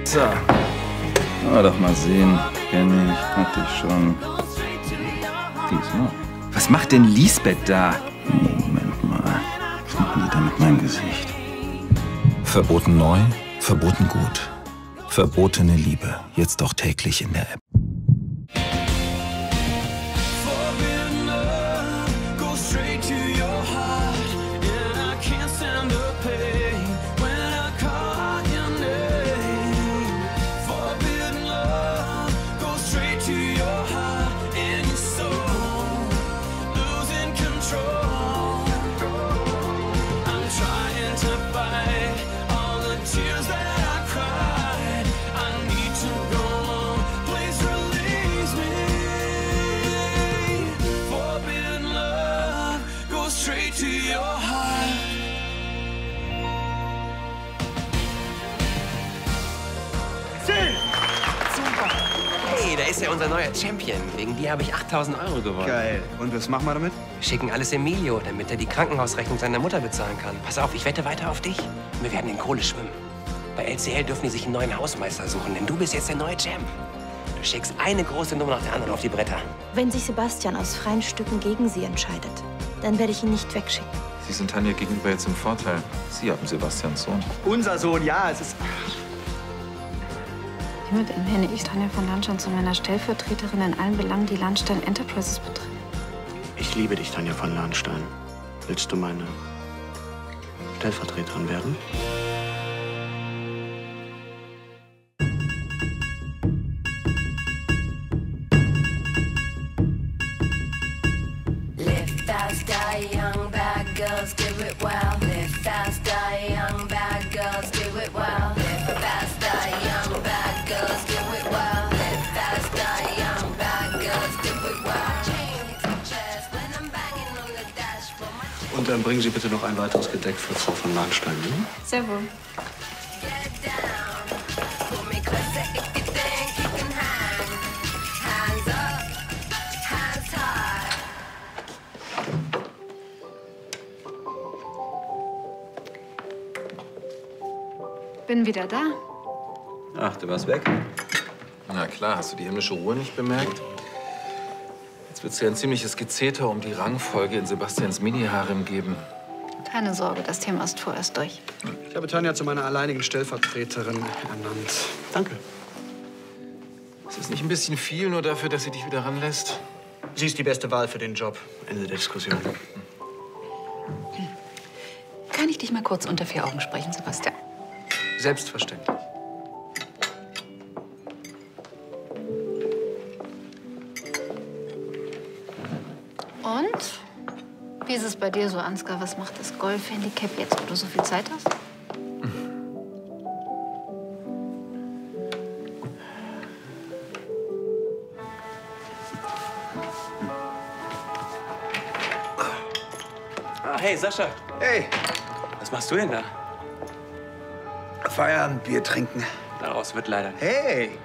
So. Aber doch mal sehen. Kenn ich, hatte ich schon. Diesmal. Was macht denn Lisbeth da? Moment mal. Was machen die da mit meinem Gesicht? Verboten neu, verboten gut. Verbotene Liebe. Jetzt auch täglich in der App. Hey, da ist ja unser neuer Champion. Wegen dir habe ich 8.000 € gewonnen. Geil. Und was machen wir damit? Wir schicken alles Emilio, damit er die Krankenhausrechnung seiner Mutter bezahlen kann. Pass auf, ich wette weiter auf dich. Wir werden in Kohle schwimmen. Bei LCL dürfen die sich einen neuen Hausmeister suchen, denn du bist jetzt der neue Champ. Du schickst eine große Nummer nach der anderen auf die Bretter. Wenn sich Sebastian aus freien Stücken gegen sie entscheidet, dann werde ich ihn nicht wegschicken. Sie sind Tanja gegenüber jetzt im Vorteil. Sie haben Sebastians Sohn. Unser Sohn, ja, es ist... Hiermit ernenne ich Tanja von Landstein zu meiner Stellvertreterin in allen Belangen, die Landstein Enterprises betreffen. Ich liebe dich, Tanja von Landstein. Willst du meine Stellvertreterin werden? Live fast, die young, bad girls, do it well. Live fast, die young, bad girls, do it well. Live fast, die young, bad girls, do it well. Live fast, die young, bad girls, do it well. Chains and chairs when I'm banging on the dashboard. Und dann bringen Sie bitte noch ein weiteres Gedeck für Frau von Landstein. Hm? Sehr wohl. Get down, pull me closer if you think you can hang. Hands up, hands high. Bin wieder da. Ach, du warst weg? Na klar, hast du die himmlische Ruhe nicht bemerkt? Jetzt wird es ja ein ziemliches Gezeter um die Rangfolge in Sebastians Mini-Harem geben. Keine Sorge, das Thema ist vorerst durch. Ich habe Tanja zu meiner alleinigen Stellvertreterin ernannt. Danke. Ist das nicht ein bisschen viel, nur dafür, dass sie dich wieder ranlässt? Sie ist die beste Wahl für den Job. Ende der Diskussion. Kann ich dich mal kurz unter 4 Augen sprechen, Sebastian? Selbstverständlich. Und? Wie ist es bei dir so, Ansgar? Was macht das Golf-Handicap jetzt, wo du so viel Zeit hast? Ah, hey, Sascha. Hey, Was machst du denn da? Feierabendbier trinken. Daraus wird leider. Hey!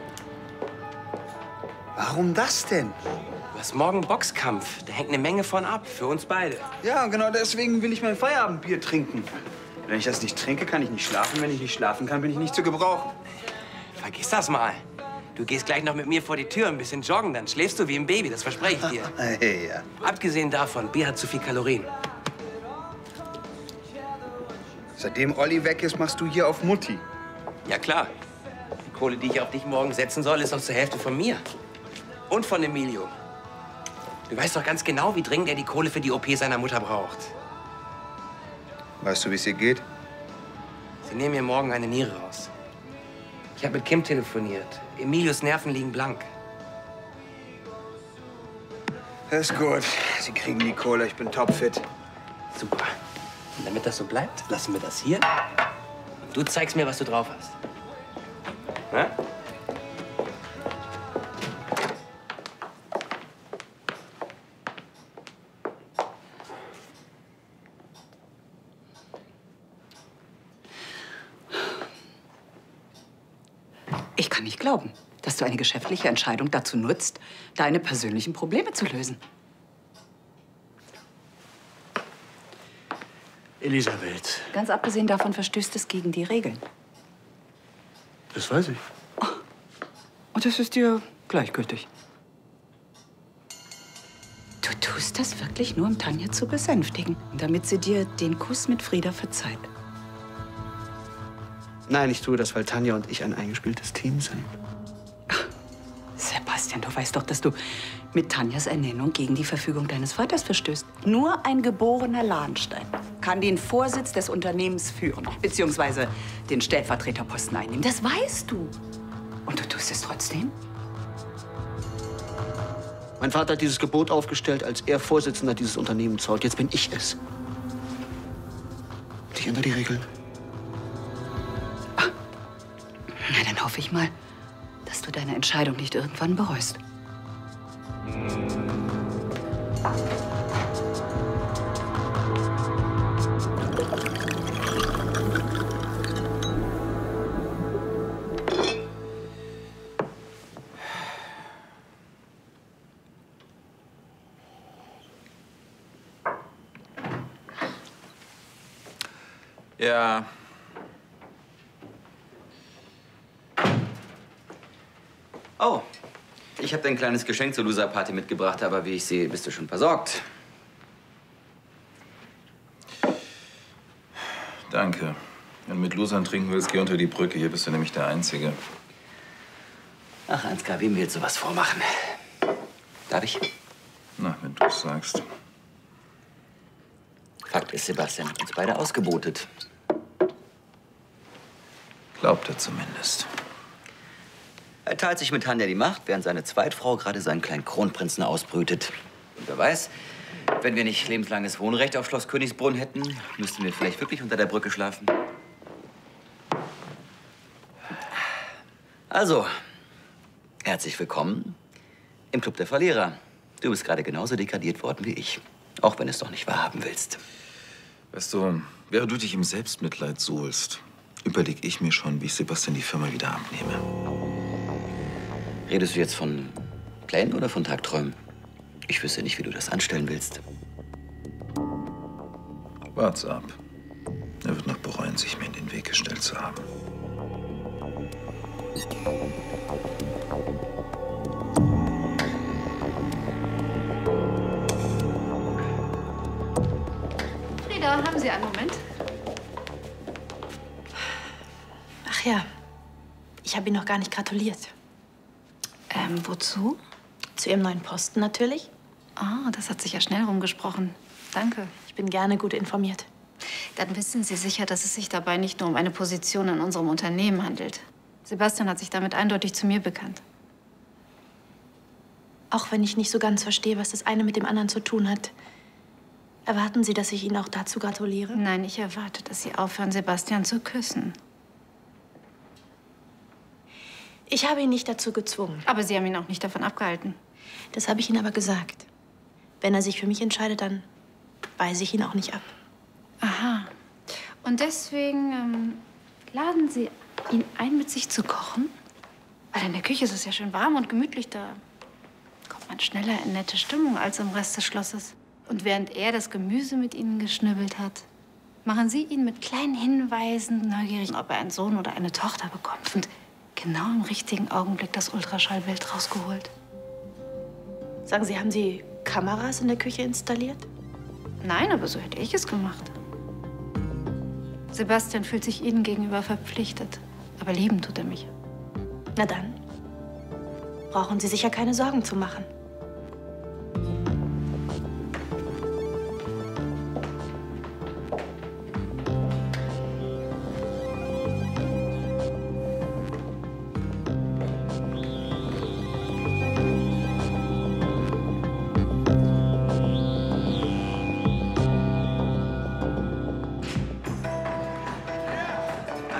Warum das denn? Du hast morgen Boxkampf. Da hängt eine Menge von ab. Für uns beide. Ja, genau deswegen will ich mein Feierabendbier trinken. Wenn ich das nicht trinke, kann ich nicht schlafen. Wenn ich nicht schlafen kann, bin ich nicht zu gebrauchen. Vergiss das mal. Du gehst gleich noch mit mir vor die Tür ein bisschen joggen. Dann schläfst du wie ein Baby. Das verspreche ich dir. Hey, ja. Abgesehen davon, Bier hat zu viel Kalorien. Seitdem Olli weg ist, machst du hier auf Mutti. Ja, klar. Die Kohle, die ich auf dich morgen setzen soll, ist doch zur Hälfte von mir. Und von Emilio. Du weißt doch ganz genau, wie dringend er die Kohle für die OP seiner Mutter braucht. Weißt du, wie es ihr geht? Sie nehmen mir morgen eine Niere raus. Ich habe mit Kim telefoniert. Emilios Nerven liegen blank. Das ist gut. Sie kriegen die Kohle. Ich bin topfit. Super. Und damit das so bleibt, lassen wir das hier. Und du zeigst mir, was du drauf hast. Na? Ich kann nicht glauben, dass du eine geschäftliche Entscheidung dazu nutzt, deine persönlichen Probleme zu lösen. Elisabeth. Ganz abgesehen davon verstößt es gegen die Regeln. Das weiß ich. Und das ist dir gleichgültig. Du tust das wirklich nur, um Tanja zu besänftigen, damit sie dir den Kuss mit Frieda verzeiht. Nein, ich tue das, weil Tanja und ich ein eingespieltes Team sind. Sebastian, du weißt doch, dass du mit Tanjas Ernennung gegen die Verfügung deines Vaters verstößt. Nur ein geborener Lahnstein kann den Vorsitz des Unternehmens führen, beziehungsweise den Stellvertreterposten einnehmen. Das weißt du. Und du tust es trotzdem? Mein Vater hat dieses Gebot aufgestellt, als er Vorsitzender dieses Unternehmens war. Und jetzt bin ich es. Ich ändere die Regeln. Na, dann hoffe ich mal, dass du deine Entscheidung nicht irgendwann bereust. Ja. Oh, ich habe dir ein kleines Geschenk zur Loser-Party mitgebracht, aber wie ich sehe, bist du schon versorgt. Danke. Wenn du mit Losern trinken willst, geh unter die Brücke. Hier bist du nämlich der Einzige. Ach, Ansgar, wem willst du was vormachen? Darf ich? Na, wenn du es sagst. Fakt ist, Sebastian hat uns beide ausgebotet. Glaubt er zumindest. Er teilt sich mit Tanja die Macht, während seine Zweitfrau gerade seinen kleinen Kronprinzen ausbrütet. Und wer weiß, wenn wir nicht lebenslanges Wohnrecht auf Schloss Königsbrunn hätten, müssten wir vielleicht wirklich unter der Brücke schlafen. Also, herzlich willkommen im Club der Verlierer. Du bist gerade genauso degradiert worden wie ich. Auch wenn du es doch nicht wahrhaben willst. Weißt du, während du dich im Selbstmitleid suhlst, überlege ich mir schon, wie ich Sebastian die Firma wieder abnehme. Redest du jetzt von Plänen oder von Tagträumen? Ich wüsste nicht, wie du das anstellen willst. Wart's ab. Er wird noch bereuen, sich mir in den Weg gestellt zu haben. Frieda, haben Sie einen Moment? Ach ja, ich habe Ihnen noch gar nicht gratuliert. Wozu? Zu Ihrem neuen Posten natürlich. Ah, das hat sich ja schnell rumgesprochen. Danke. Ich bin gerne gut informiert. Dann wissen Sie sicher, dass es sich dabei nicht nur um eine Position in unserem Unternehmen handelt. Sebastian hat sich damit eindeutig zu mir bekannt. Auch wenn ich nicht so ganz verstehe, was das eine mit dem anderen zu tun hat. Erwarten Sie, dass ich Ihnen auch dazu gratuliere? Nein, ich erwarte, dass Sie aufhören, Sebastian zu küssen. Ich habe ihn nicht dazu gezwungen. Aber Sie haben ihn auch nicht davon abgehalten. Das habe ich Ihnen aber gesagt. Wenn er sich für mich entscheidet, dann weise ich ihn auch nicht ab. Aha. Und deswegen laden Sie ihn ein, mit sich zu kochen? Weil in der Küche ist es ja schön warm und gemütlich. Da kommt man schneller in nette Stimmung als im Rest des Schlosses. Und während er das Gemüse mit Ihnen geschnibbelt hat, machen Sie ihn mit kleinen Hinweisen neugierig, ob er einen Sohn oder eine Tochter bekommt. Und genau im richtigen Augenblick das Ultraschallbild rausgeholt. Sagen Sie, haben Sie Kameras in der Küche installiert? Nein, aber so hätte ich es gemacht. Sebastian fühlt sich Ihnen gegenüber verpflichtet. Aber lieben tut er mich. Na dann, brauchen Sie sich ja keine Sorgen zu machen.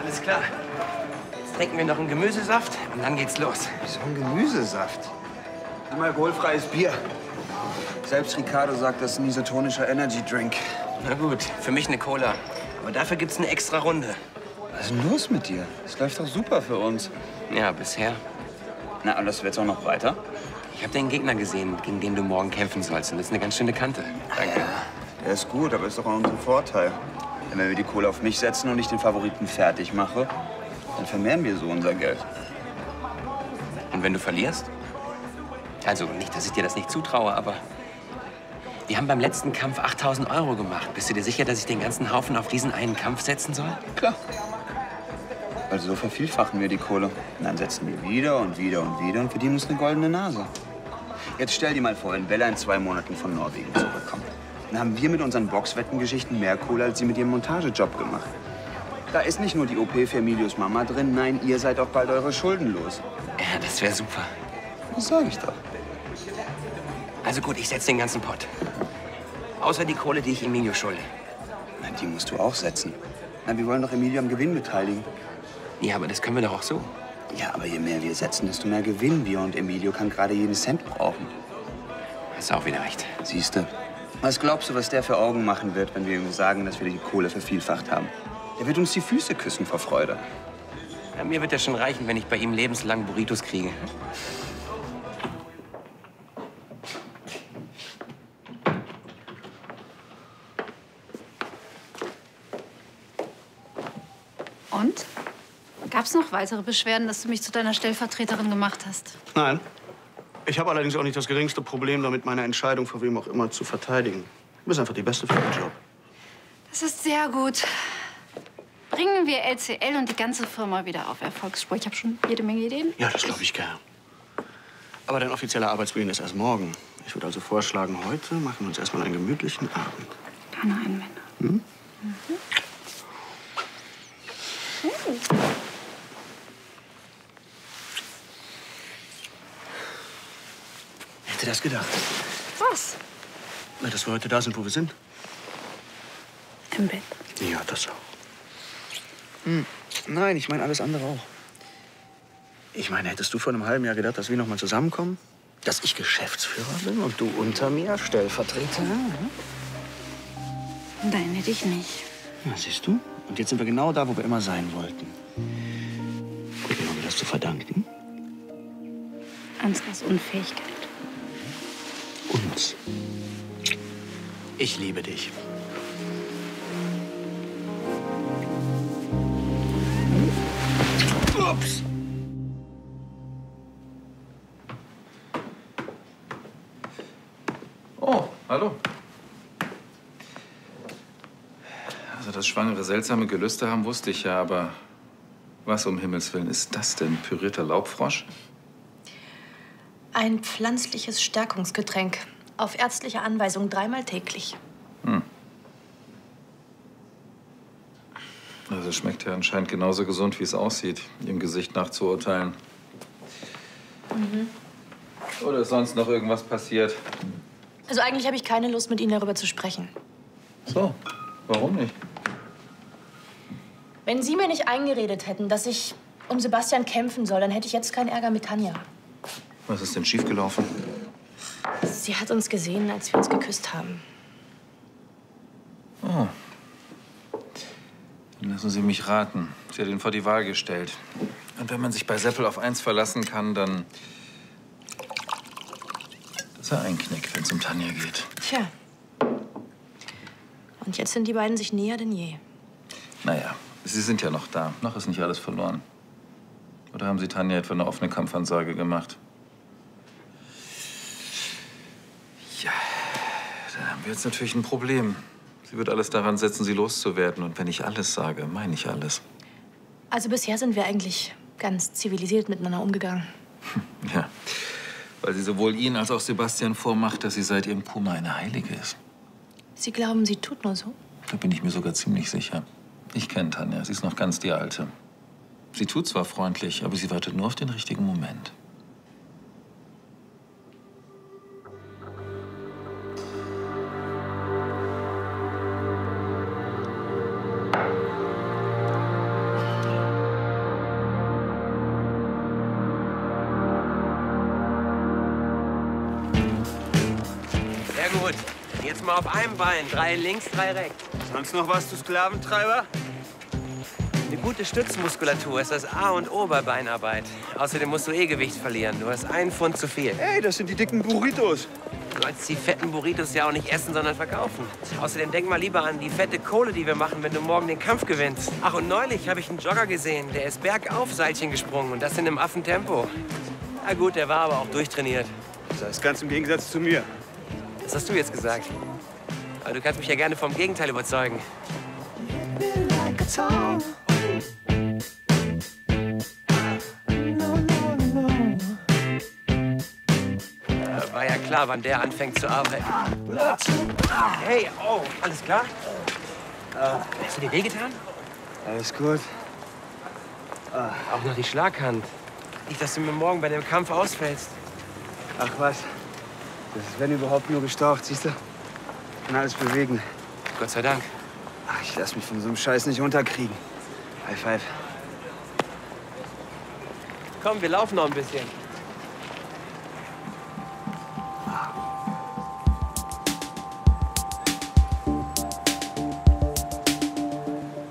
Alles klar. Jetzt trinken wir noch einen Gemüsesaft und dann geht's los. So ein Gemüsesaft? Ein alkoholfreies Bier. Selbst Ricardo sagt, das ist ein isotonischer Energy Drink. Na gut, für mich eine Cola. Aber dafür gibt's eine extra Runde. Was ist denn los mit dir? Das läuft doch super für uns. Ja, bisher. Na, und das wird's auch noch weiter? Ich habe den Gegner gesehen, gegen den du morgen kämpfen sollst. Und das ist eine ganz schöne Kante. Danke. Ja, der ist gut, aber ist doch auch unser Vorteil. Wenn wir die Kohle auf mich setzen und ich den Favoriten fertig mache, Dann vermehren wir so unser Geld. Und wenn du verlierst? Also nicht, dass ich dir das nicht zutraue, aber wir haben beim letzten Kampf 8.000 € gemacht. Bist du dir sicher, dass ich den ganzen Haufen auf diesen einen Kampf setzen soll? Klar. Also so vervielfachen wir die Kohle. Und dann setzen wir wieder und wieder und wieder und verdienen uns eine goldene Nase. Jetzt stell dir mal vor, wenn Bella in 2 Monaten von Norwegen zurückkommt. Dann haben wir mit unseren Boxwettengeschichten mehr Kohle als sie mit ihrem Montagejob gemacht. Da ist nicht nur die OP für Emilios Mama drin, nein, ihr seid auch bald eure Schulden los. Ja, das wäre super. Das sag ich doch. Also gut, ich setze den ganzen Pott. Außer die Kohle, die ich Emilio schulde. Na, die musst du auch setzen. Na, wir wollen doch Emilio am Gewinn beteiligen. Ja, aber das können wir doch auch so. Ja, aber je mehr wir setzen, desto mehr gewinnen wir. Und Emilio kann gerade jeden Cent brauchen. Hast du auch wieder recht. Siehste. Was glaubst du, was der für Augen machen wird, wenn wir ihm sagen, dass wir die Kohle vervielfacht haben? Er wird uns die Füße küssen vor Freude. Ja, mir wird das schon reichen, wenn ich bei ihm lebenslang Burritos kriege. Und? Gab's noch weitere Beschwerden, dass du mich zu deiner Stellvertreterin gemacht hast? Nein. Ich habe allerdings auch nicht das geringste Problem damit, meine Entscheidung vor wem auch immer zu verteidigen. Du bist einfach die Beste für den Job. Das ist sehr gut. Bringen wir LCL und die ganze Firma wieder auf Erfolgsspur. Ich habe schon jede Menge Ideen. Ja, das glaube ich gern. Aber dein offizieller Arbeitsbeginn ist erst morgen. Ich würde also vorschlagen, heute machen wir uns erstmal einen gemütlichen Abend. Keine Einwände. Hm? Hätte das gedacht? Was? Na, dass wir heute da sind, wo wir sind. Im Bett. Ja, das auch. Nein, ich meine alles andere auch. Ich meine, hättest du vor einem halben Jahr gedacht, dass wir noch mal zusammenkommen? Dass ich Geschäftsführer bin und du unter mir Stellvertreter? Nein, hätte ich nicht. Na, siehst du? Und jetzt sind wir genau da, wo wir immer sein wollten. Und wem haben wir das zu verdanken? Ansgars Unfähigkeit. Uns. Ich liebe dich. Ups. Oh, hallo. Also, dass Schwangere seltsame Gelüste haben, wusste ich ja, aber was um Himmels Willen ist das denn? Pürierter Laubfrosch? Ein pflanzliches Stärkungsgetränk. Auf ärztliche Anweisung 3-mal täglich. Also, es schmeckt ja anscheinend genauso gesund, wie es aussieht, Ihrem Gesicht nach zu urteilen. Oder ist sonst noch irgendwas passiert? Also eigentlich habe ich keine Lust, mit Ihnen darüber zu sprechen. So, warum nicht? Wenn Sie mir nicht eingeredet hätten, dass ich um Sebastian kämpfen soll, dann hätte ich jetzt keinen Ärger mit Tanja. Was ist denn schiefgelaufen? Sie hat uns gesehen, als wir uns geküsst haben. Oh. Dann lassen Sie mich raten. Sie hat ihn vor die Wahl gestellt. Und wenn man sich bei Seppel auf eins verlassen kann, dann ist er einknickt, wenn es um Tanja geht. Tja. Und jetzt sind die beiden sich näher denn je. Naja, Sie sind ja noch da. Noch ist nicht alles verloren. Oder haben Sie Tanja etwa eine offene Kampfansage gemacht? Ja, dann haben wir jetzt natürlich ein Problem. Sie wird alles daran setzen, Sie loszuwerden. Und wenn ich alles sage, meine ich alles. Also bisher sind wir eigentlich ganz zivilisiert miteinander umgegangen. Ja, weil sie sowohl Ihnen als auch Sebastian vormacht, dass sie seit ihrem Koma eine Heilige ist. Sie glauben, sie tut nur so? Da bin ich mir sogar ziemlich sicher. Ich kenne Tanja, sie ist noch ganz die Alte. Sie tut zwar freundlich, aber sie wartet nur auf den richtigen Moment. Sehr gut. Jetzt mal auf einem Bein. 3 links, 3 rechts. Sonst noch was, du Sklaventreiber? Eine gute Stützmuskulatur ist das A und O bei Beinarbeit. Außerdem musst du Gewicht verlieren. Du hast 1 Pfund zu viel. Ey, das sind die dicken Burritos. Du sollst die fetten Burritos ja auch nicht essen, sondern verkaufen. Außerdem denk mal lieber an die fette Kohle, die wir machen, wenn du morgen den Kampf gewinnst. Ach, und neulich habe ich einen Jogger gesehen, der ist bergauf Seilchen gesprungen und das in einem Affentempo. Na gut, der war aber auch durchtrainiert. Das ist ganz im Gegensatz zu mir. Das hast du jetzt gesagt. Aber du kannst mich ja gerne vom Gegenteil überzeugen. War ja klar, wann der anfängt zu arbeiten. Hey, oh, alles klar? Hast du dir wehgetan? Alles gut. Auch noch die Schlaghand. Nicht, dass du mir morgen bei dem Kampf ausfällst. Ach was, das ist, wenn überhaupt, nur gestaucht, siehst du? Kann alles bewegen. Gott sei Dank. Ach, ich lass mich von so einem Scheiß nicht unterkriegen. High five. Komm, wir laufen noch ein bisschen.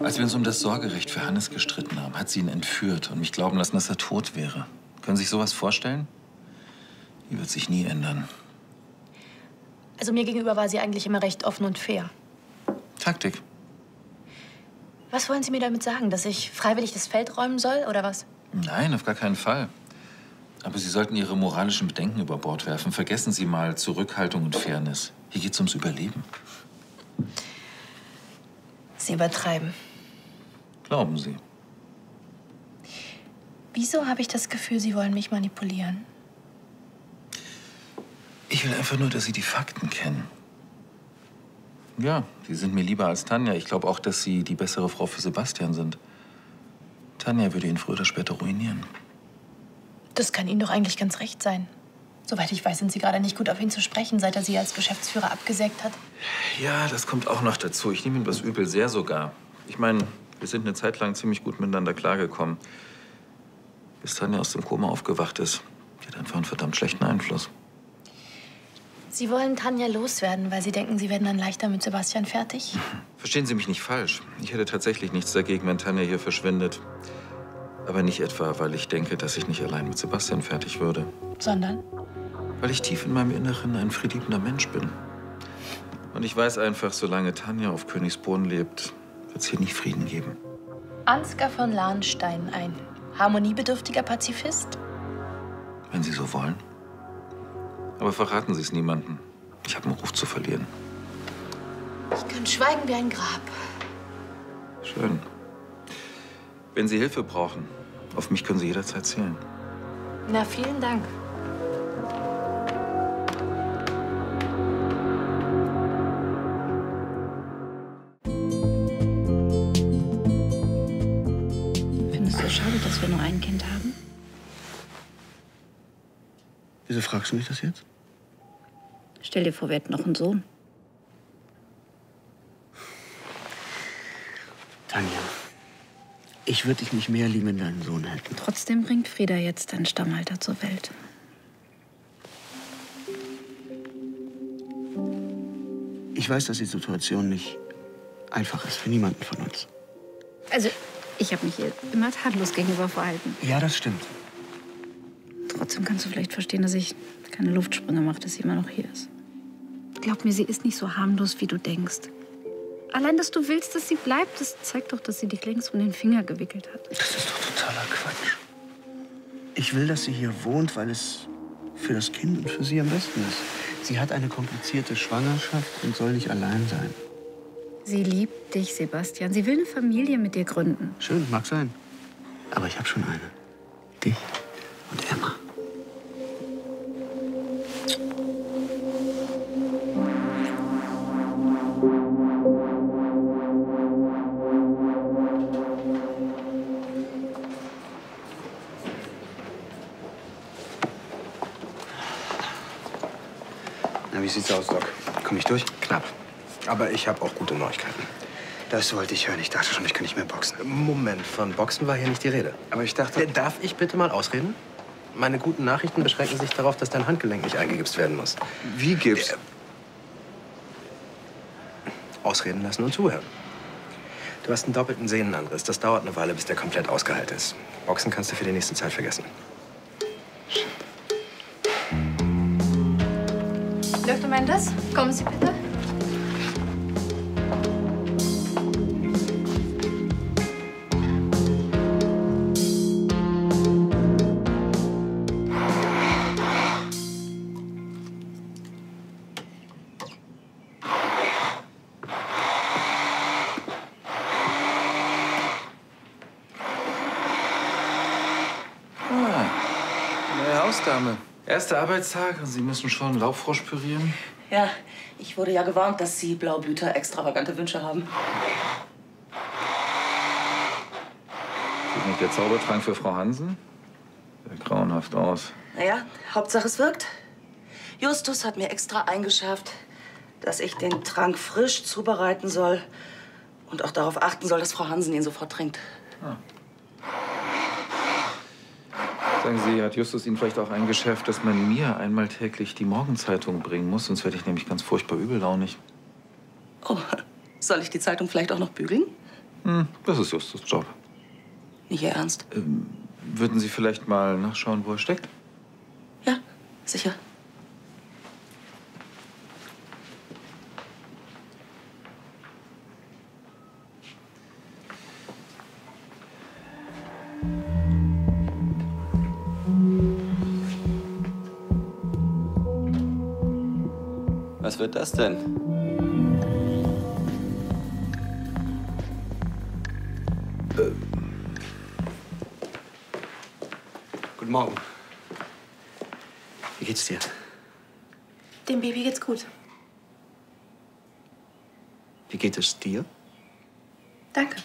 Als wir uns um das Sorgerecht für Hannes gestritten haben, hat sie ihn entführt und mich glauben lassen, dass er tot wäre. Können Sie sich sowas vorstellen? Die wird sich nie ändern. Also mir gegenüber war sie eigentlich immer recht offen und fair. Taktik. Was wollen Sie mir damit sagen? Dass ich freiwillig das Feld räumen soll, oder was? Nein, auf gar keinen Fall. Aber Sie sollten Ihre moralischen Bedenken über Bord werfen. Vergessen Sie mal Zurückhaltung und Fairness. Hier geht's ums Überleben. Sie übertreiben. Glauben Sie. Wieso habe ich das Gefühl, Sie wollen mich manipulieren? Ich will einfach nur, dass Sie die Fakten kennen. Ja, Sie sind mir lieber als Tanja. Ich glaube auch, dass Sie die bessere Frau für Sebastian sind. Tanja würde ihn früher oder später ruinieren. Das kann Ihnen doch eigentlich ganz recht sein. Soweit ich weiß, sind Sie gerade nicht gut auf ihn zu sprechen, seit er Sie als Geschäftsführer abgesägt hat. Ja, das kommt auch noch dazu. Ich nehme ihm das übel, sehr sogar. Ich meine, wir sind eine Zeit lang ziemlich gut miteinander klargekommen. Bis Tanja aus dem Koma aufgewacht ist. Die hat einfach einen verdammt schlechten Einfluss. Sie wollen Tanja loswerden, weil Sie denken, Sie werden dann leichter mit Sebastian fertig? Verstehen Sie mich nicht falsch. Ich hätte tatsächlich nichts dagegen, wenn Tanja hier verschwindet. Aber nicht etwa, weil ich denke, dass ich nicht allein mit Sebastian fertig würde. Sondern? Weil ich tief in meinem Inneren ein friedliebender Mensch bin. Und ich weiß einfach, solange Tanja auf Königsbrunn lebt, wird es hier nie Frieden geben. Ansgar von Lahnstein, ein harmoniebedürftiger Pazifist? Wenn Sie so wollen. Aber verraten Sie es niemandem. Ich habe einen Ruf zu verlieren. Ich kann schweigen wie ein Grab. Schön. Wenn Sie Hilfe brauchen, auf mich können Sie jederzeit zählen. Na, vielen Dank. Findest du es schade, dass wir nur ein Kind haben? Wieso fragst du mich das jetzt? Stell dir vor, wir hätten noch einen Sohn. Tanja, ich würde dich nicht mehr lieben, wenn deinen Sohn hätten. Trotzdem bringt Frieda jetzt dein Stammhalter zur Welt. Ich weiß, dass die Situation nicht einfach ist für niemanden von uns. Also, ich habe mich ihr immer tadellos gegenüber verhalten. Ja, das stimmt. Trotzdem kannst du vielleicht verstehen, dass ich keine Luftsprünge mache, dass sie immer noch hier ist. Glaub mir, sie ist nicht so harmlos, wie du denkst. Allein, dass du willst, dass sie bleibt, das zeigt doch, dass sie dich längst um den Finger gewickelt hat. Das ist doch totaler Quatsch. Ich will, dass sie hier wohnt, weil es für das Kind und für sie am besten ist. Sie hat eine komplizierte Schwangerschaft und soll nicht allein sein. Sie liebt dich, Sebastian. Sie will eine Familie mit dir gründen. Schön, mag sein. Aber ich habe schon eine. Dich und Emma. Na, wie sieht's aus, Doc? Komm ich durch? Knapp. Aber ich habe auch gute Neuigkeiten. Das wollte ich hören. Ich dachte schon, ich kann nicht mehr boxen. Moment, von Boxen war hier nicht die Rede. Aber ich dachte... Darf ich bitte mal ausreden? Meine guten Nachrichten beschränken sich darauf, dass dein Handgelenk nicht eingegipst werden muss. Wie Gips? Ausreden lassen und zuhören. Du hast einen doppelten Sehnenanriss. Das dauert eine Weile, bis der komplett ausgeheilt ist. Boxen kannst du für die nächste Zeit vergessen. Dr. Mendes, kommen Sie bitte. Hausdame. Erster Arbeitstag und Sie müssen schon Laubfrosch pürieren? Ja, ich wurde ja gewarnt, dass Sie Blaublüter extravagante Wünsche haben. Sieht nicht der Zaubertrank für Frau Hansen? Sieht grauenhaft aus. Naja, Hauptsache es wirkt. Justus hat mir extra eingeschärft, dass ich den Trank frisch zubereiten soll und auch darauf achten soll, dass Frau Hansen ihn sofort trinkt. Ah. Sagen Sie, hat Justus Ihnen vielleicht auch eingeschärft, dass man mir einmal täglich die Morgenzeitung bringen muss? Sonst werde ich nämlich ganz furchtbar übellaunig. Oh, soll ich die Zeitung vielleicht auch noch bügeln? Das ist Justus' Job. Nicht Ihr Ernst? Würden Sie vielleicht mal nachschauen, wo er steckt? Ja, sicher. Was wird das denn? Guten Morgen. Wie geht's dir? Dem Baby geht's gut. Wie geht es dir? Danke.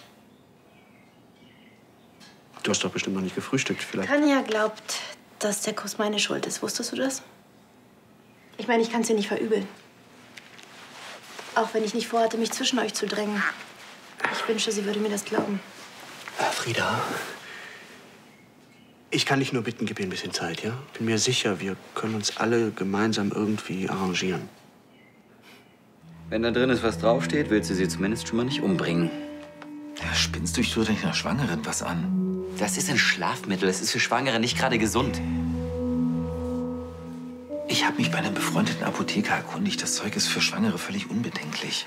Du hast doch bestimmt noch nicht gefrühstückt, vielleicht. Tanja glaubt, dass der Kuss meine Schuld ist. Wusstest du das? Ich meine, ich kann es dir nicht verübeln. Auch wenn ich nicht vorhatte, mich zwischen euch zu drängen. Ich wünschte, sie würde mir das glauben. Frieda, ich kann dich nur bitten, gib ihr ein bisschen Zeit, ja? Bin mir sicher, wir können uns alle gemeinsam irgendwie arrangieren. Wenn da drin ist, was draufsteht, willst du sie zumindest schon mal nicht umbringen. Ja, spinnst du? Ich tue dich einer Schwangeren was an. Das ist ein Schlafmittel. Das ist für Schwangere nicht gerade gesund. Ich habe mich bei einem befreundeten Apotheker erkundigt. Das Zeug ist für Schwangere völlig unbedenklich.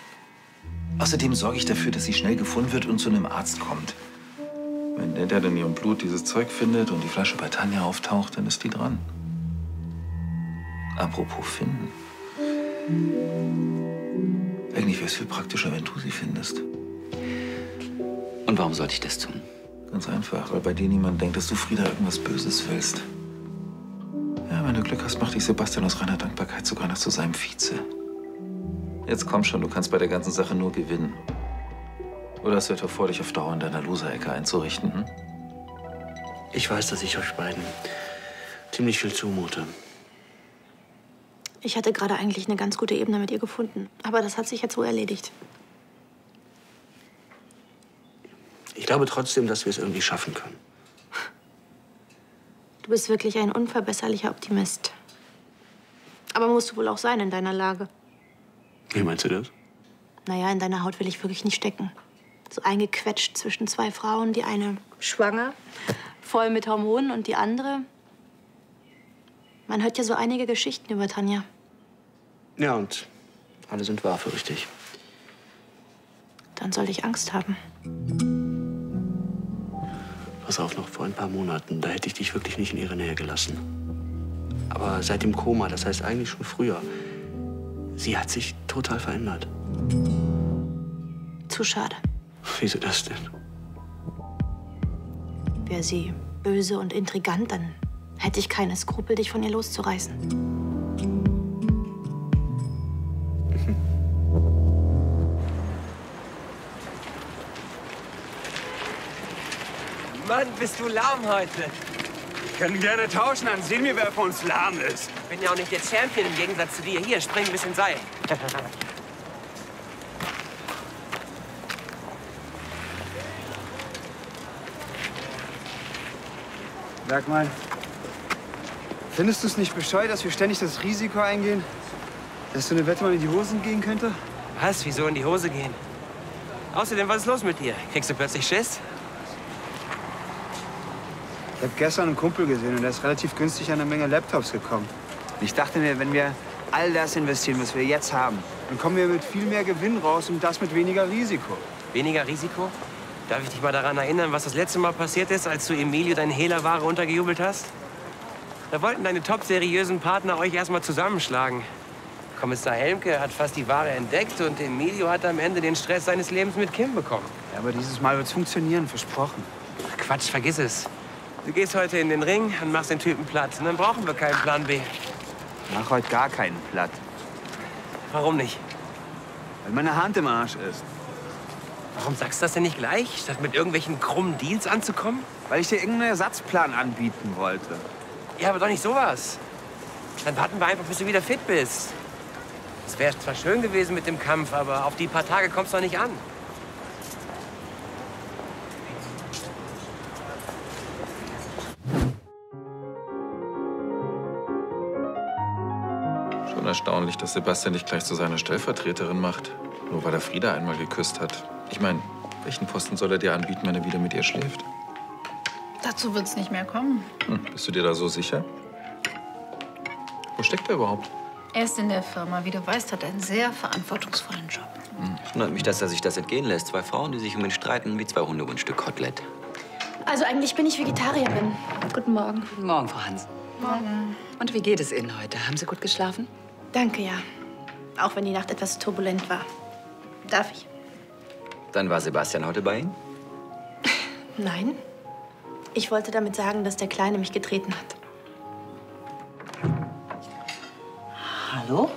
Außerdem sorge ich dafür, dass sie schnell gefunden wird und zu einem Arzt kommt. Wenn der dann in ihrem Blut dieses Zeug findet und die Flasche bei Tanja auftaucht, dann ist die dran. Apropos finden. Eigentlich wäre es viel praktischer, wenn du sie findest. Und warum sollte ich das tun? Ganz einfach, weil bei dir niemand denkt, dass du Frieda irgendwas Böses willst. Ja, wenn du Glück hast, macht dich Sebastian aus reiner Dankbarkeit sogar noch zu seinem Vize. Jetzt komm schon, du kannst bei der ganzen Sache nur gewinnen. Oder hast du etwa vor, dich auf Dauer in deiner Loser-Ecke einzurichten? Hm? Ich weiß, dass ich euch beiden ziemlich viel zumute. Ich hatte gerade eigentlich eine ganz gute Ebene mit ihr gefunden. Aber das hat sich jetzt so erledigt. Ich glaube trotzdem, dass wir es irgendwie schaffen können. Du bist wirklich ein unverbesserlicher Optimist. Aber musst du wohl auch sein in deiner Lage. Wie meinst du das? Naja, in deiner Haut will ich wirklich nicht stecken. So eingequetscht zwischen zwei Frauen. Die eine schwanger, voll mit Hormonen und die andere... Man hört ja so einige Geschichten über Tanja. Ja, und alle sind wahr, fürchte ich. Dann soll ich Angst haben. Pass auf, noch vor ein paar Monaten, da hätte ich dich wirklich nicht in ihre Nähe gelassen. Aber seit dem Koma, das heißt eigentlich schon früher, sie hat sich total verändert. Zu schade. Wieso das denn? Wäre sie böse und intrigant, dann hätte ich keine Skrupel, dich von ihr loszureißen. Mann, bist du lahm heute. Wir können gerne tauschen, dann sehen wir, wer von uns lahm ist. Ich bin ja auch nicht der Champion im Gegensatz zu dir. Hier, spring ein bisschen Seil. Sag mal, findest du es nicht bescheuert, dass wir ständig das Risiko eingehen, dass so eine Wette mal in die Hosen gehen könnte? Was? Wieso in die Hose gehen? Außerdem, was ist los mit dir? Kriegst du plötzlich Schiss? Ich habe gestern einen Kumpel gesehen und der ist relativ günstig an eine Menge Laptops gekommen. Ich dachte mir, wenn wir all das investieren, was wir jetzt haben. Dann kommen wir mit viel mehr Gewinn raus und das mit weniger Risiko. Weniger Risiko? Darf ich dich mal daran erinnern, was das letzte Mal passiert ist, als du Emilio deine Hehlerware untergejubelt hast? Da wollten deine top-seriösen Partner euch erst mal zusammenschlagen. Kommissar Helmke hat fast die Ware entdeckt und Emilio hat am Ende den Stress seines Lebens mit Kim bekommen. Ja, aber dieses Mal wird's funktionieren, versprochen. Ach, Quatsch, vergiss es. Du gehst heute in den Ring und machst den Typen platt. Und dann brauchen wir keinen Plan B. Ich mach heute gar keinen platt. Warum nicht? Weil meine Hand im Arsch ist. Warum sagst du das denn nicht gleich, statt mit irgendwelchen krummen Deals anzukommen? Weil ich dir irgendeinen Ersatzplan anbieten wollte. Ja, aber doch nicht sowas. Dann warten wir einfach, bis du wieder fit bist. Es wäre zwar schön gewesen mit dem Kampf, aber auf die paar Tage kommst du doch nicht an. Schon erstaunlich, dass Sebastian dich gleich zu seiner Stellvertreterin macht. Nur weil er Frieda einmal geküsst hat. Ich meine, welchen Posten soll er dir anbieten, wenn er wieder mit ihr schläft? Dazu wird's nicht mehr kommen. Bist du dir da so sicher? Wo steckt er überhaupt? Er ist in der Firma. Wie du weißt, hat er einen sehr verantwortungsvollen Job. Wundert mich, dass er sich das entgehen lässt. Zwei Frauen, die sich um ihn streiten, wie zwei Hunde um ein Stück Kotelett. Also eigentlich bin ich Vegetarierin. Guten Morgen. Guten Morgen, Frau Hansen. Morgen. Und wie geht es Ihnen heute? Haben Sie gut geschlafen? Danke, ja. Auch wenn die Nacht etwas turbulent war. Darf ich? Dann war Sebastian heute bei Ihnen? Nein. Ich wollte damit sagen, dass der Kleine mich getreten hat. Hallo?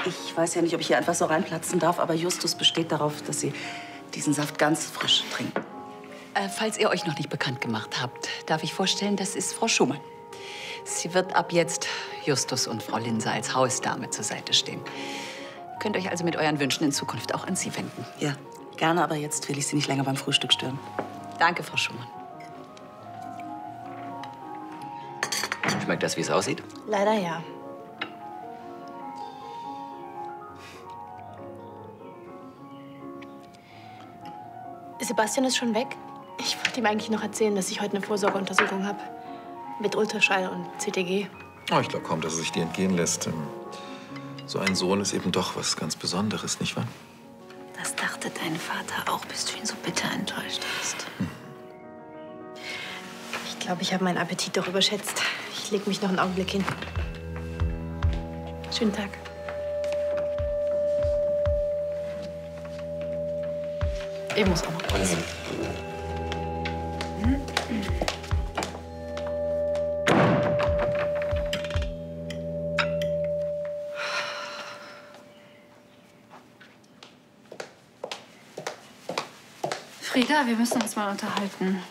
Ich weiß ja nicht, ob ich hier einfach so reinplatzen darf, aber Justus besteht darauf, dass Sie diesen Saft ganz frisch trinken. Falls ihr euch noch nicht bekannt gemacht habt, darf ich vorstellen, das ist Frau Schumann. Sie wird ab jetzt Justus und Frau Linse als Hausdame zur Seite stehen. Könnt euch also mit euren Wünschen in Zukunft auch an sie wenden. Ja, gerne, aber jetzt will ich Sie nicht länger beim Frühstück stören. Danke, Frau Schumann. Schmeckt das, wie es aussieht? Leider ja. Sebastian ist schon weg. Ich wollte ihm eigentlich noch erzählen, dass ich heute eine Vorsorgeuntersuchung habe. Mit Ultraschall und CTG. Oh, ich glaube kaum, dass es sich dir entgehen lässt. So ein Sohn ist eben doch was ganz Besonderes, nicht wahr? Das dachte dein Vater auch, bis du ihn so bitter enttäuscht hast. Ich glaube, ich habe meinen Appetit doch überschätzt. Ich lege mich noch einen Augenblick hin. Schönen Tag. Ich muss auch noch kurz. Frieda, wir müssen uns mal unterhalten.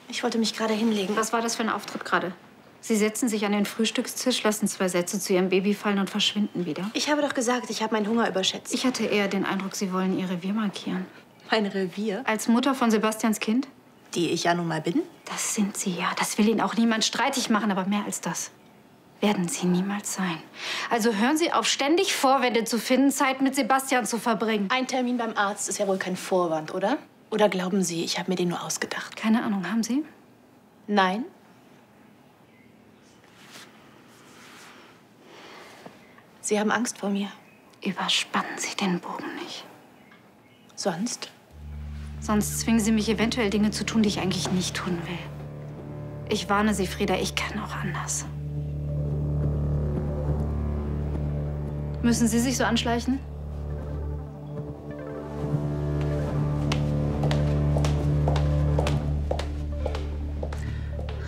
Ich wollte mich gerade hinlegen. Was war das für ein Auftritt gerade? Sie setzen sich an den Frühstückstisch, lassen 2 Sätze zu Ihrem Baby fallen und verschwinden wieder. Ich habe doch gesagt, ich habe meinen Hunger überschätzt. Ich hatte eher den Eindruck, Sie wollen Ihr Revier markieren. Mein Revier? Als Mutter von Sebastians Kind? Die ich ja nun mal bin. Das sind Sie ja. Das will Ihnen auch niemand streitig machen, aber mehr als das werden Sie niemals sein. Also hören Sie auf, ständig Vorwände zu finden, Zeit mit Sebastian zu verbringen. Ein Termin beim Arzt ist ja wohl kein Vorwand, oder? Oder glauben Sie, ich habe mir den nur ausgedacht? Keine Ahnung, haben Sie? Nein. Sie haben Angst vor mir. Überspannen Sie den Bogen nicht. Sonst? Sonst zwingen Sie mich eventuell Dinge zu tun, die ich eigentlich nicht tun will. Ich warne Sie, Frieda, ich kann auch anders. Müssen Sie sich so anschleichen?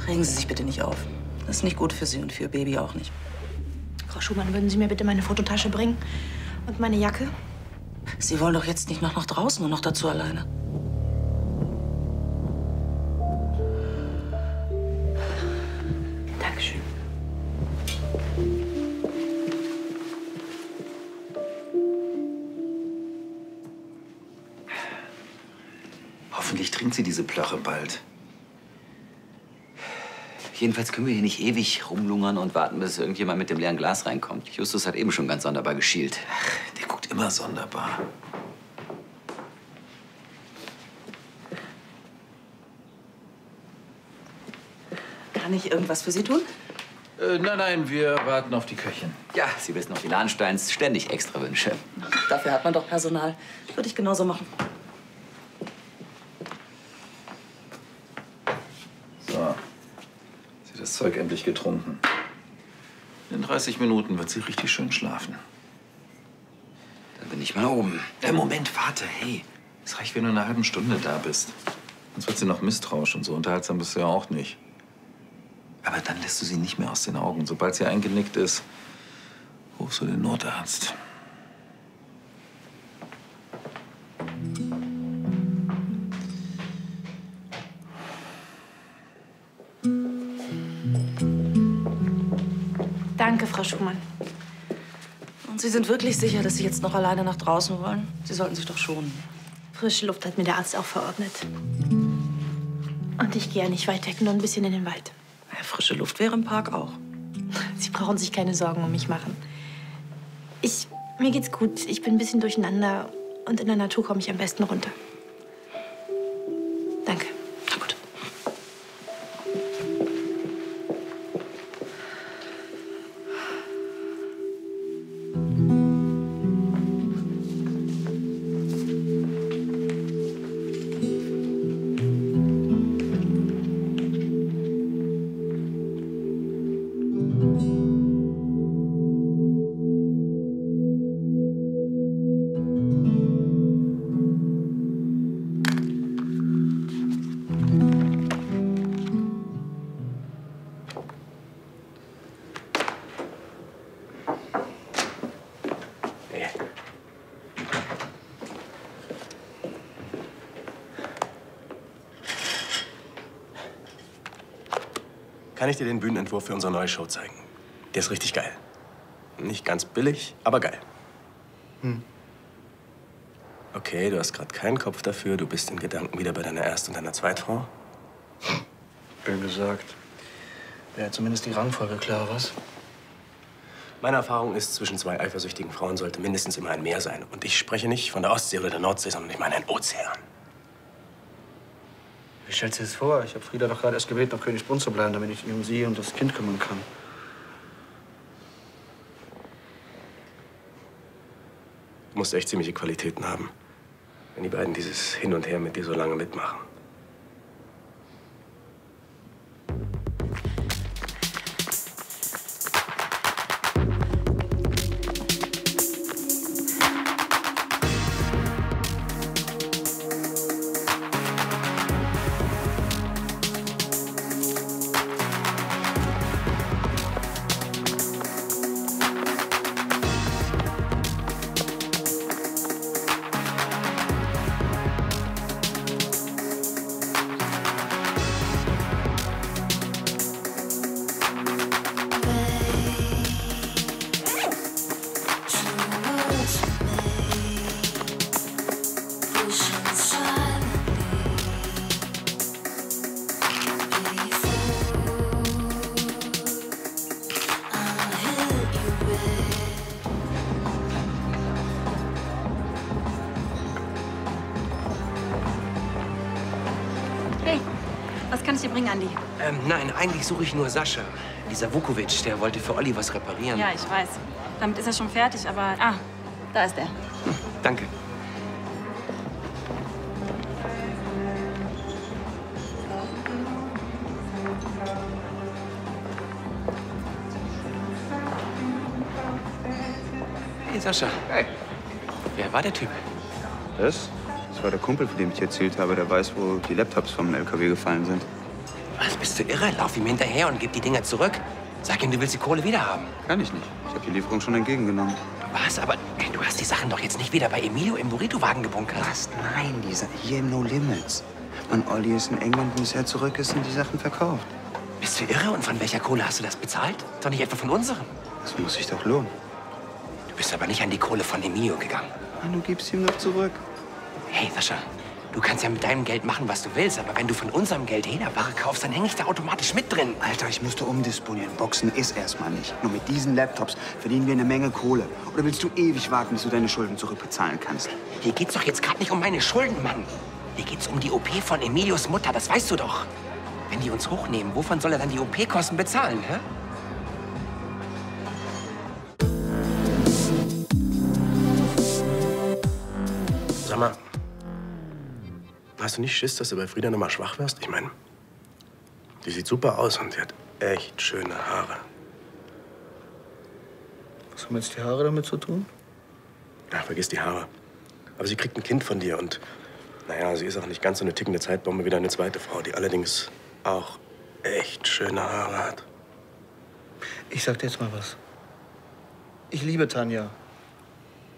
Regen Sie sich bitte nicht auf. Das ist nicht gut für Sie und für Ihr Baby auch nicht. Frau Schumann, würden Sie mir bitte meine Fototasche bringen? Und meine Jacke? Sie wollen doch jetzt nicht noch nach draußen und noch dazu alleine. Dankeschön. Hoffentlich trinkt sie diese Plörre bald. Jedenfalls können wir hier nicht ewig rumlungern und warten, bis irgendjemand mit dem leeren Glas reinkommt. Justus hat eben schon ganz sonderbar geschielt. Ach, der guckt immer sonderbar. Kann ich irgendwas für Sie tun? Nein, wir warten auf die Köchin. Ja, Sie wissen noch, die Lahnsteins ständig extra Wünsche. Dafür hat man doch Personal. Würde ich genauso machen. So. Sie hat das Zeug endlich getrunken. In 30 Minuten wird sie richtig schön schlafen. Dann bin ich mal oben. Moment, warte, hey. Es reicht, wenn du in einer halben Stunde da bist. Sonst wird sie noch misstrauisch und so unterhaltsam bist du ja auch nicht. Aber dann lässt du sie nicht mehr aus den Augen. Sobald sie eingenickt ist, rufst du den Notarzt. Danke, Frau Schumann. Und Sie sind wirklich sicher, dass Sie jetzt noch alleine nach draußen wollen? Sie sollten sich doch schonen. Frische Luft hat mir der Arzt auch verordnet. Und ich gehe ja nicht weit weg, nur ein bisschen in den Wald. Ja, frische Luft wäre im Park auch. Sie brauchen sich keine Sorgen um mich machen. Mir geht's gut. Ich bin ein bisschen durcheinander. Und in der Natur komme ich am besten runter. Danke. Na gut. Kann ich dir den Bühnenentwurf für unsere neue Show zeigen? Der ist richtig geil. Nicht ganz billig, aber geil. Okay, du hast gerade keinen Kopf dafür. Du bist in Gedanken wieder bei deiner Erst- und deiner Zweitfrau. Schön gesagt. Wäre zumindest die Rangfolge klar, was? Meine Erfahrung ist, zwischen zwei eifersüchtigen Frauen sollte mindestens immer ein Meer sein. Und ich spreche nicht von der Ostsee oder der Nordsee, sondern ich meine ein Ozean. Wie stellst du dir das vor? Ich habe Frieda doch gerade erst gebeten, auf Königsbrunn zu bleiben, damit ich mich um sie und das Kind kümmern kann. Du musst echt ziemliche Qualitäten haben, wenn die beiden dieses Hin und Her mit dir so lange mitmachen. Was kann ich dir bringen, Andi? Nein, eigentlich suche ich nur Sascha. Dieser Vukovic, der wollte für Olli was reparieren. Ja, ich weiß. Damit ist er schon fertig, aber... Ah, da ist er. Danke. Hey, Sascha. Hey. Wer war der Typ? Das? Das war der Kumpel, von dem ich erzählt habe. Der weiß, wo die Laptops vom LKW gefallen sind. Was, bist du irre? Lauf ihm hinterher und gib die Dinger zurück. Sag ihm, du willst die Kohle wieder haben. Kann ich nicht. Ich habe die Lieferung schon entgegengenommen. Was? Aber ey, du hast die Sachen doch jetzt nicht wieder bei Emilio im Burrito-Wagen gebunkert. Was? Nein, hier im No Limits. Und Olli ist in England, bis er zurück ist und die Sachen verkauft. Bist du irre? Und von welcher Kohle hast du das bezahlt? Doch nicht etwa von unserem. Das muss sich doch lohnen. Du bist aber nicht an die Kohle von Emilio gegangen. Mann, du gibst ihm doch zurück. Hey, Sascha, du kannst ja mit deinem Geld machen, was du willst. Aber wenn du von unserem Geld Hehlerware kaufst, dann hänge ich da automatisch mit drin. Alter, ich müsste umdisponieren. Boxen ist erstmal nicht. Nur mit diesen Laptops verdienen wir eine Menge Kohle. Oder willst du ewig warten, bis du deine Schulden zurückbezahlen kannst? Hier geht's doch jetzt gerade nicht um meine Schulden, Mann. Hier geht's um die OP von Emilios Mutter, das weißt du doch. Wenn die uns hochnehmen, wovon soll er dann die OP-Kosten bezahlen, hä? Hast du nicht Schiss, dass du bei Frieda noch mal schwach wirst? Ich meine, die sieht super aus und sie hat echt schöne Haare. Was haben jetzt die Haare damit zu tun? Ja, vergiss die Haare. Aber sie kriegt ein Kind von dir und, naja, sie ist auch nicht ganz so eine tickende Zeitbombe wie deine zweite Frau, die allerdings auch echt schöne Haare hat. Ich sag dir jetzt mal was. Ich liebe Tanja.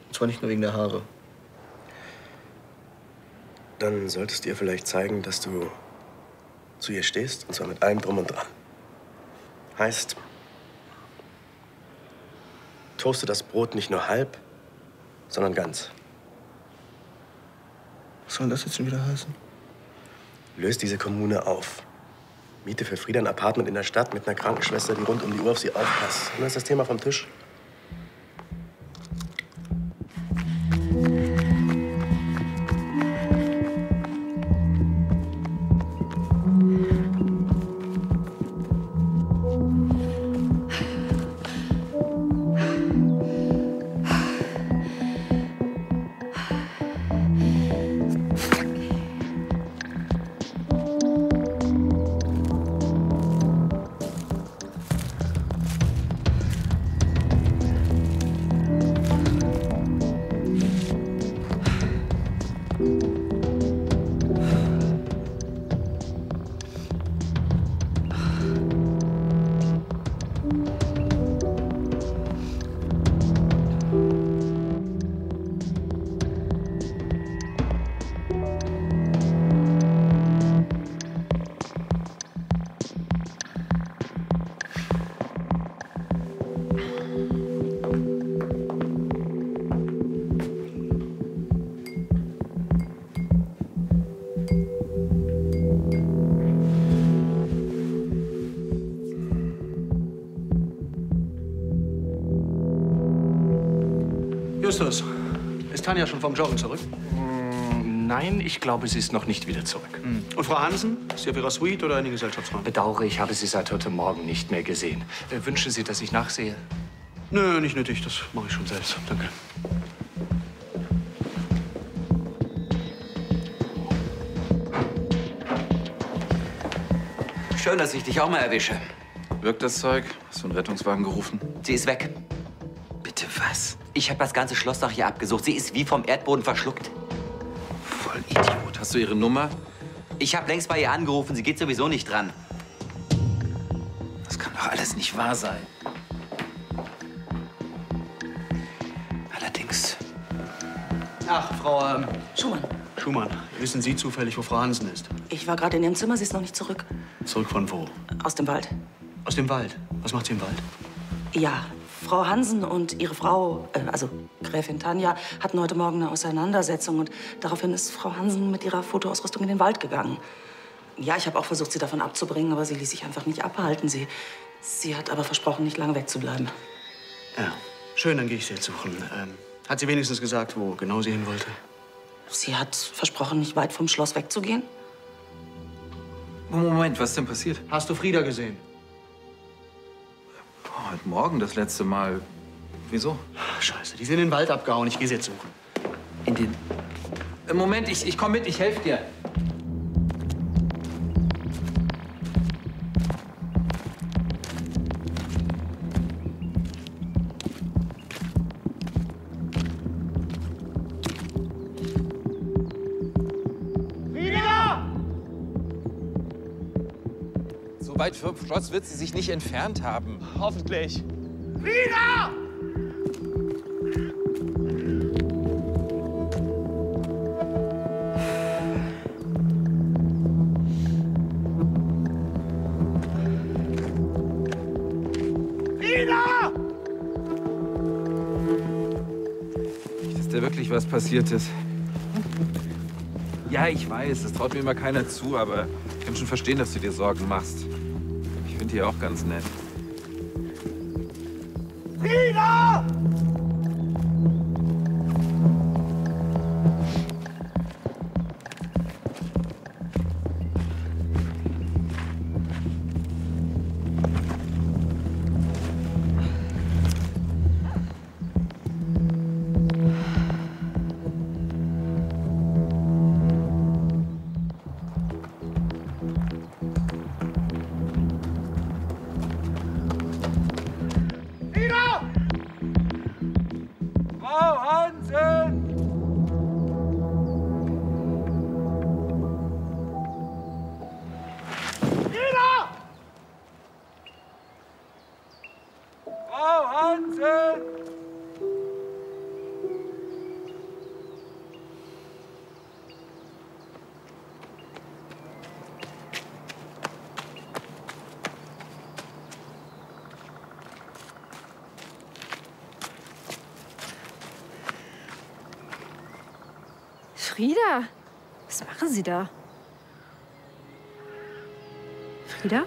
Und zwar nicht nur wegen der Haare. Dann solltest du ihr vielleicht zeigen, dass du zu ihr stehst, und zwar mit allem Drum und Dran. Heißt, toaste das Brot nicht nur halb, sondern ganz. Was soll das jetzt schon wieder heißen? Löst diese Kommune auf. Miete für Frieda ein Apartment in der Stadt mit einer Krankenschwester, die rund um die Uhr auf sie aufpasst. Und dann ist das Thema vom Tisch. Justus, ist Tanja schon vom Joggen zurück? Nein, ich glaube, sie ist noch nicht wieder zurück. Und Frau Hansen? Ist sie auf ihrer Suite oder in den Gesellschaftsraum? Bedauere, ich habe sie seit heute Morgen nicht mehr gesehen. Wünschen Sie, dass ich nachsehe? Nö, nicht nötig. Das mache ich schon selbst. Danke. Schön, dass ich dich auch mal erwische. Wirkt das Zeug? Hast du einen Rettungswagen gerufen? Sie ist weg. Bitte was? Ich habe das ganze Schlossdach hier abgesucht. Sie ist wie vom Erdboden verschluckt. Voll Idiot. Hast du ihre Nummer? Ich habe längst bei ihr angerufen. Sie geht sowieso nicht dran. Das kann doch alles nicht wahr sein. Allerdings. Ach, Frau Schumann. Schumann, wissen Sie zufällig, wo Frau Hansen ist? Ich war gerade in ihrem Zimmer, sie ist noch nicht zurück. Zurück von wo? Aus dem Wald. Aus dem Wald? Was macht sie im Wald? Ja, Frau Hansen und ihre Frau, also Gräfin Tanja, hatten heute Morgen eine Auseinandersetzung. Und daraufhin ist Frau Hansen mit ihrer Fotoausrüstung in den Wald gegangen. Ja, ich habe auch versucht, sie davon abzubringen, aber sie ließ sich einfach nicht abhalten. Sie hat aber versprochen, nicht lange wegzubleiben. Ja, schön, dann gehe ich sie jetzt suchen. Hat sie wenigstens gesagt, wo genau sie hin wollte? Sie hat versprochen, nicht weit vom Schloss wegzugehen. Moment, was ist denn passiert? Hast du Frieda gesehen? Heute Morgen das letzte Mal. Wieso? Scheiße, die sind in den Wald abgehauen. Ich gehe sie jetzt suchen. In den... Moment, ich komme mit, ich helfe dir. So weit vom Schloss wird sie sich nicht entfernt haben. Hoffentlich. Frieda! Frieda! Nicht, dass da wirklich was passiert ist. Ja, ich weiß, das traut mir immer keiner zu, aber ich kann schon verstehen, dass du dir Sorgen machst. Ich finde die auch ganz nett. Frieda! Frieda, was machen Sie da? Frieda?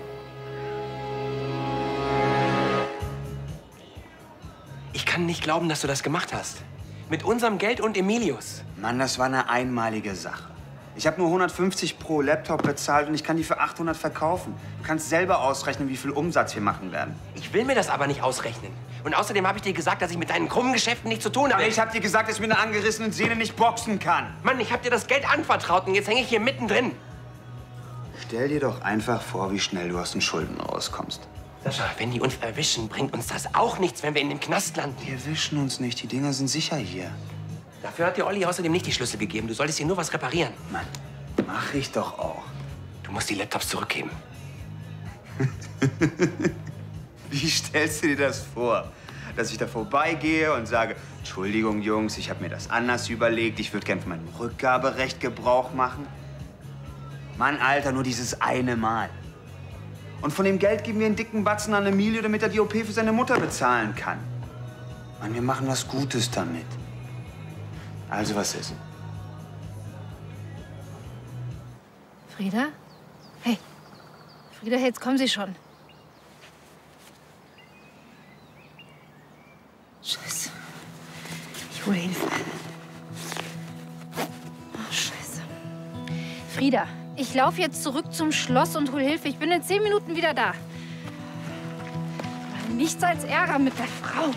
Ich kann nicht glauben, dass du das gemacht hast. Mit unserem Geld und Emilius. Mann, das war eine einmalige Sache. Ich habe nur 150 pro Laptop bezahlt und ich kann die für 800 verkaufen. Du kannst selber ausrechnen, wie viel Umsatz wir machen werden. Ich will mir das aber nicht ausrechnen. Und außerdem habe ich dir gesagt, dass ich mit deinen krummen Geschäften nichts zu tun habe. Ich habe dir gesagt, dass ich mit einer angerissenen Sehne nicht boxen kann. Mann, ich habe dir das Geld anvertraut und jetzt hänge ich hier mittendrin. Stell dir doch einfach vor, wie schnell du aus den Schulden rauskommst. Sascha, wenn die uns erwischen, bringt uns das auch nichts, wenn wir in dem Knast landen. Die erwischen uns nicht. Die Dinger sind sicher hier. Dafür hat dir Olli außerdem nicht die Schlüssel gegeben. Du solltest hier nur was reparieren. Mann, mach ich doch auch. Du musst die Laptops zurückgeben. Wie stellst du dir das vor? Dass ich da vorbeigehe und sage, Entschuldigung, Jungs, ich habe mir das anders überlegt. Ich würde gern von meinem Rückgaberecht Gebrauch machen. Mann, Alter, nur dieses eine Mal. Und von dem Geld geben wir einen dicken Batzen an Emilio, damit er die OP für seine Mutter bezahlen kann. Mann, wir machen was Gutes damit. Also, was ist? Frieda? Hey. Frieda, jetzt kommen Sie schon. Scheiße. Ich hole Hilfe. Oh, Scheiße. Frieda, ich laufe jetzt zurück zum Schloss und hol Hilfe. Ich bin in 10 Minuten wieder da. Nichts als Ärger mit der Frau.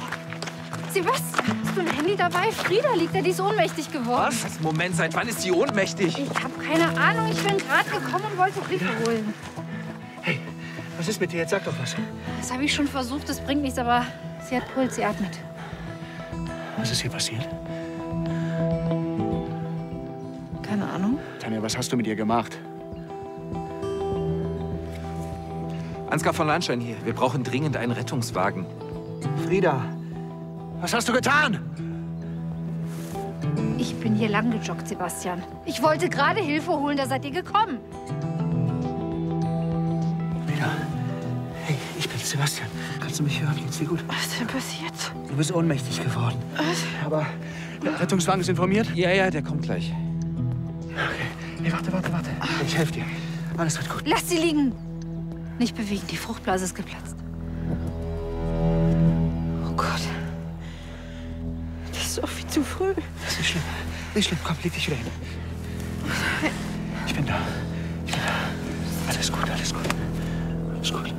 Sebastian, hast du ein Handy dabei? Frieda liegt da, die ist ohnmächtig geworden. Was? Moment, seit wann ist sie ohnmächtig? Ich habe keine Ahnung. Ich bin gerade gekommen und wollte Hilfe holen. Hey, was ist mit dir? Jetzt sag doch was. Das habe ich schon versucht, das bringt nichts, aber sie hat Puls, sie atmet. Was ist hier passiert? Keine Ahnung. Tanja, was hast du mit ihr gemacht? Ansgar von Lahnstein hier. Wir brauchen dringend einen Rettungswagen. Frieda, was hast du getan? Ich bin hier lang gejoggt, Sebastian. Ich wollte gerade Hilfe holen, da seid ihr gekommen. Frieda, hey, ich bin Sebastian. Kannst du mich hören? Geht's dir gut? Was ist denn passiert? Du bist ohnmächtig geworden. Was? Aber der Rettungswagen ist informiert? Ja, der kommt gleich. Okay. Hey, warte. Ich helfe dir. Alles wird gut. Lass sie liegen. Nicht bewegen, die Fruchtblase ist geplatzt. Oh Gott. Das ist doch viel zu früh. Das ist nicht schlimm. Nicht schlimm. Komm, leg dich wieder hin. Ich bin da. Alles gut. Alles gut.